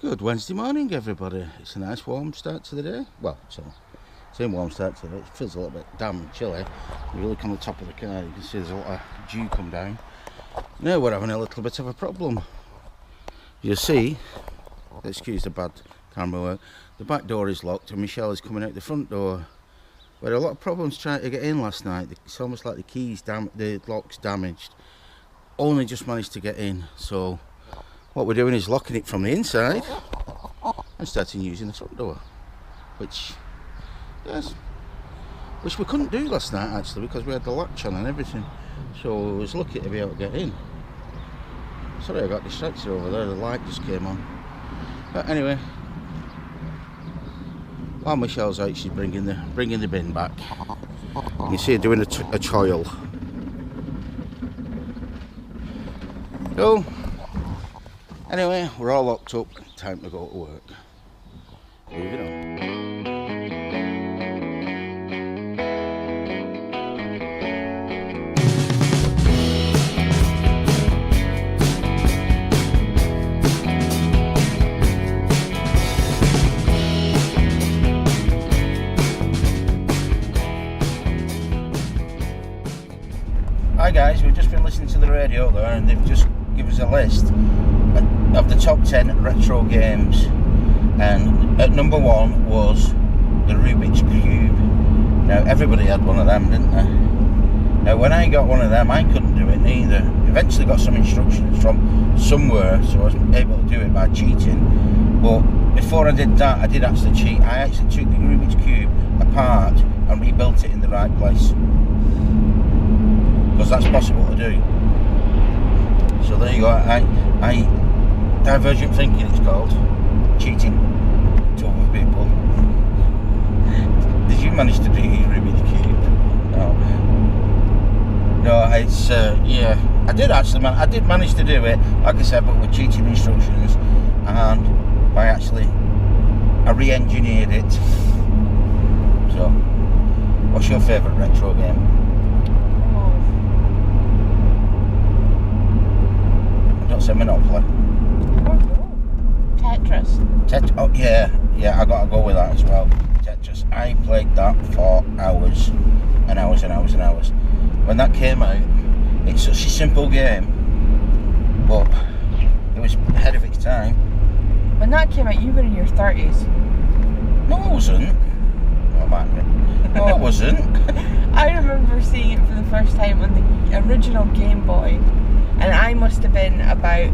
Good Wednesday morning, everybody. It's a nice warm start to the day. Well, same warm start to the day. It feels a little bit damp and chilly. If you look on the top of the car, you can see there's a lot of dew come down. Now we're having a little bit of a problem. You see, excuse the bad camera work, the back door is locked and Michelle is coming out the front door. We had a lot of problems trying to get in last night. It's almost like the lock's damaged. Only just managed to get in, so what we're doing is locking it from the inside and starting using the front door, which we couldn't do last night actually because we had the latch on and everything, so I was lucky to be able to get in. Sorry I got distracted over there, the light just came on. But anyway, while Michelle's out, she's bringing the bin back. You see her doing a choil. So anyway, we're all locked up, time to go to work. Moving on. Hi guys, we've just been listening to the radio there and they've just given us a list of the top 10 retro games, and at number 1 was the Rubik's Cube. Now everybody had one of them, didn't they? Now when I got one of them I couldn't do it neither. Eventually got some instructions from somewhere, so I was able to do it by cheating, but before I did that I did actually cheat. I actually took the Rubik's Cube apart and rebuilt it in the right place, because that's possible to do. So there you go. I divergent thinking it's called, cheating to other people. Did you manage to do your Rubik's Cube? No, it's yeah, I did actually. I did manage to do it, like I said, but with cheating instructions, and by actually I re-engineered it. So, what's your favourite retro game? Don't say Monopoly. Tetris. Oh yeah, I gotta go with that as well. Tetris. I played that for hours and hours and hours and hours. When that came out, it's such a simple game, but it was ahead of its time. When that came out, you were in your 30s. No, I wasn't. Oh, man. No, I wasn't. I remember seeing it for the first time on the original Game Boy, and I must have been about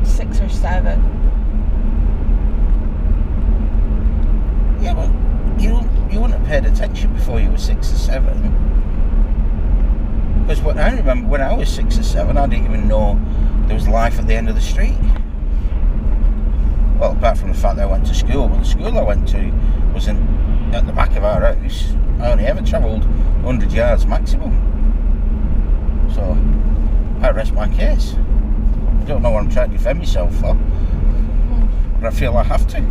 6 or 7. Yeah, but you wouldn't have paid attention before you were 6 or 7. Because what I remember when I was 6 or 7, I didn't even know there was life at the end of the street. Well, apart from the fact that I went to school, but the school I went to was at the back of our house. I only ever travelled 100 yards maximum. So I rest my case. I don't know what I'm trying to defend myself for, but I feel I have to.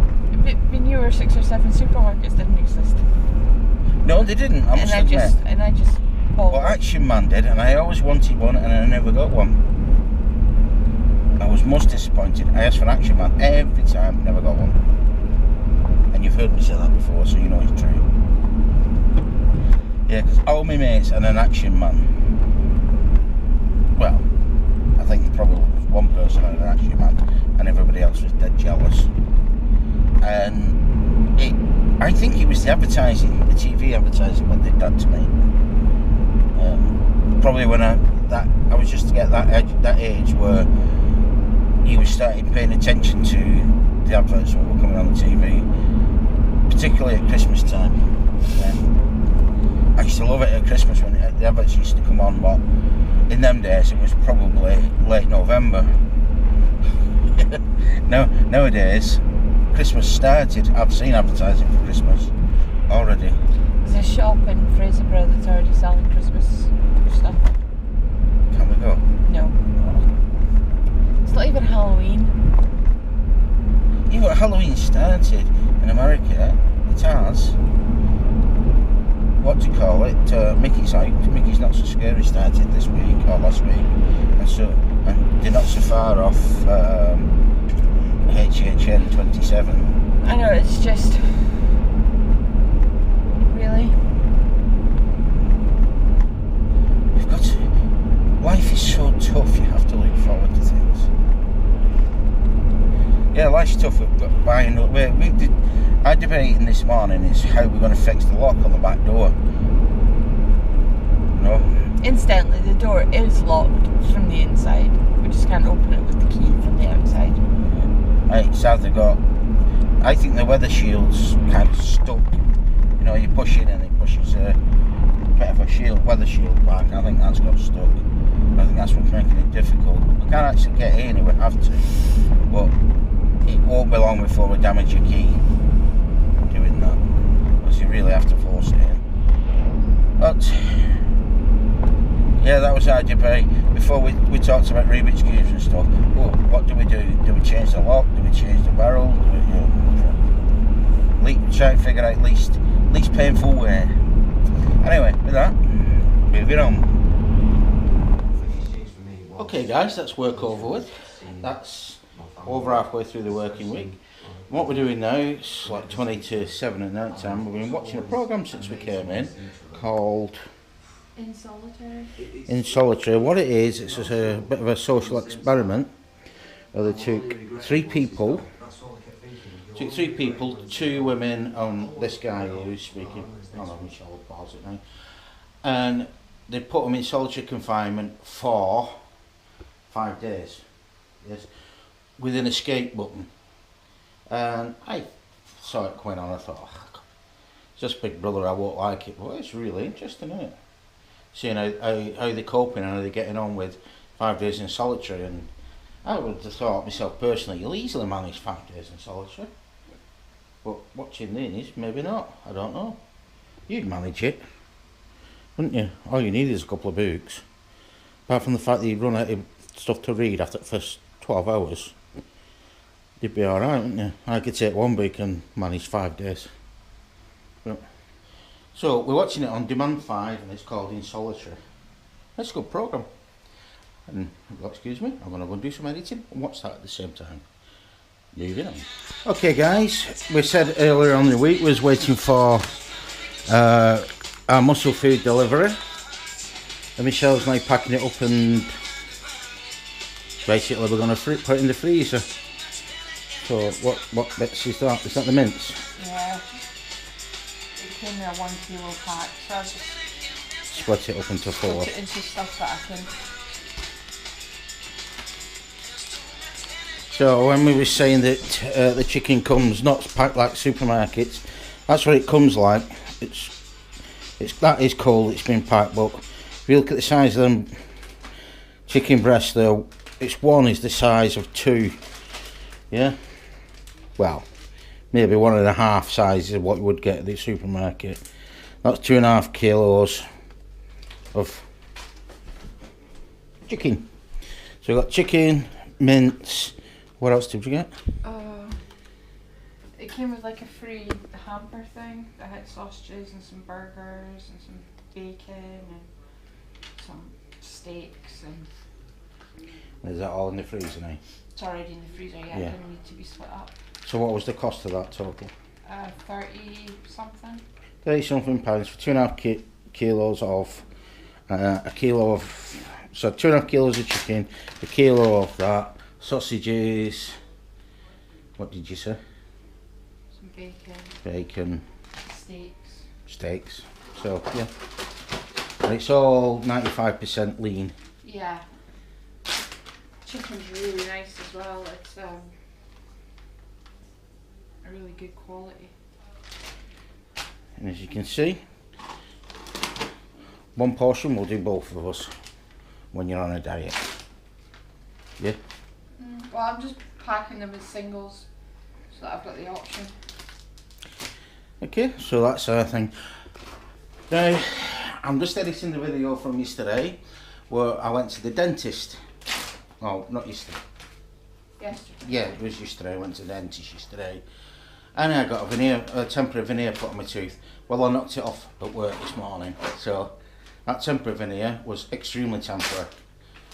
When you were 6 or 7, supermarkets didn't exist. No, they didn't. I must admit. And I just. Well, Action Man did, and I always wanted one, and I never got one. I was most disappointed. I asked for an Action Man every time, never got one. And you've heard me say that before, so you know it's true. Yeah, because all my mates had an Action Man. Well, I think probably one person had an Action Man, and everybody else was dead jealous. And I think it was the advertising, the TV advertising, that did that to me. Probably when I was just at that age where you were starting paying attention to the adverts that were coming on the TV, particularly at Christmas time. I used to love it at Christmas when the adverts used to come on. But in them days, it was probably late November. Nowadays, Christmas started. I've seen advertising for Christmas already. There's a shop in Fraserburgh that's already selling Christmas stuff. Can we go? No. It's not even Halloween. Yeah, but Halloween started in America. It has. What do you call it? Mickey's out. Mickey's Not So Scary started this week or last week, and they're not so far off HHN 27. I know, it's just... Really? You've got to... Life is so tough, you have to look forward to things. Yeah, life's tough with buying... Our debating this morning is how we're going to fix the lock on the back door. No? Incidentally, the door is locked from the inside. We just can't open it with the key from the outside. It's either got... I think the weather shield's kind of stuck. You know, you push it and it pushes a bit of a weather shield back. I think that's got stuck. I think that's what's making it difficult. We can't actually get in if we have to, but it won't be long before we damage your key doing that, because you really have to force it in. But yeah, that was our debate. Before we talked about Rubik's Cubes and stuff. Oh, what do we do? Do we change the lock? Do we change the barrel? Do we try and figure out least painful way. Anyway, with that, moving on. Okay guys, that's work over with. That's over halfway through the working week. What we're doing now, it's like 20 to 7 at night time. We've been watching a programme since we came in called In Solitary. In Solitary. What it is, it's just a bit of a social experiment where they took three people, 2 women and this guy who's speaking, I don't know, Chelle, pause it now, and they put them in solitary confinement for 5 days, yes, with an escape button. And I saw it going on, I thought, oh, it's just Big Brother, I won't like it. Well, it's really interesting, isn't it? Seeing how they're coping and how they're getting on with 5 days in solitary. And I would have thought myself personally, you'll easily manage 5 days in solitary. But watching these, maybe not, I don't know. You'd manage it, wouldn't you? All you need is a couple of books. Apart from the fact that you'd run out of stuff to read after the first 12 hours, you'd be alright, wouldn't you? I could take one book and manage 5 days. But, so, we're watching it on Demand 5 and it's called In Solitary. It's a good programme. And, excuse me, I'm going to go and do some editing and watch that at the same time. Moving on. Okay guys, we said earlier on in the week we was waiting for our muscle food delivery. And Michelle's now packing it up and basically we're going to put it in the freezer. So what bits is that? Is that the mince? Yeah. It came in a 1 kilo pack, so I've just split it up into 4. put it into stuff that I can. So when we were saying that the chicken comes not packed like supermarkets, that's what it comes like. That is cold. It's been packed, but if you look at the size of them chicken breasts, though, one is the size of 2. Yeah. Well, maybe 1.5 sizes of what you would get at the supermarket. That's 2.5 kilos of chicken. So we've got chicken, mince. What else did you get? It came with like a free hamper thing that had sausages and some burgers and some bacon and some steaks and... Is that all in the freezer now? It's already in the freezer, yeah. It didn't need to be split up. So what was the cost of that total? 30 something. 30 something pounds for 2.5 kilos of a kilo of, so 2.5 kilos of chicken, a kilo of that, sausages, what did you say? Some bacon. Bacon. Steaks. So yeah, and it's all 95% lean. Yeah. Chicken's really nice as well. It's a really good quality. And as you can see, one portion will do both of us when you're on a diet. Yeah? Well, I'm just packing them as singles so that I've got the option. Okay, so that's our thing. Now, I'm just editing the video from yesterday where I went to the dentist. Oh, not yesterday. Yesterday. Yeah, it was yesterday. I went to the dentist yesterday. And I got a temporary veneer put on my tooth. Well, I knocked it off at work this morning. So that temporary veneer was extremely temporary.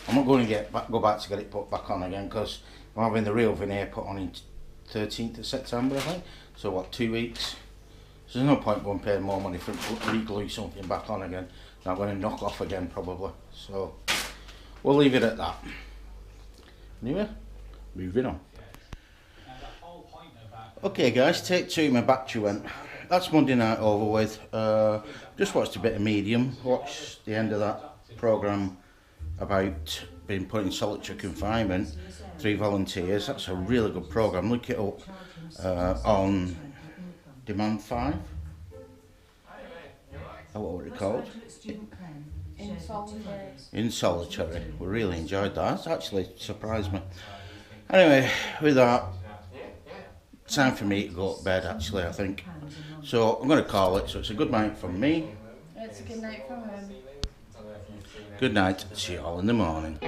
I'm not going to go back to get it put back on again because I'm having the real veneer put on in 13th of September, I think. So what, 2 weeks? So there's no point going paying more money for re-glue something back on again. I'm going to knock off again probably. So we'll leave it at that. Anyway, moving on. Okay guys, take 2, my battery went. That's Monday night over with. Just watched a bit of Medium, watched the end of that programme about being put in solitary confinement, 3 volunteers. That's a really good programme. Look it up on Demand 5. Oh, what was it called? In solitary. In solitary. We really enjoyed that. It's actually surprised me. Anyway, with that, time for me to go to bed actually, I think. So I'm going to call it. So it's a good night from me. It's a good night from him. Good night. See you all in the morning.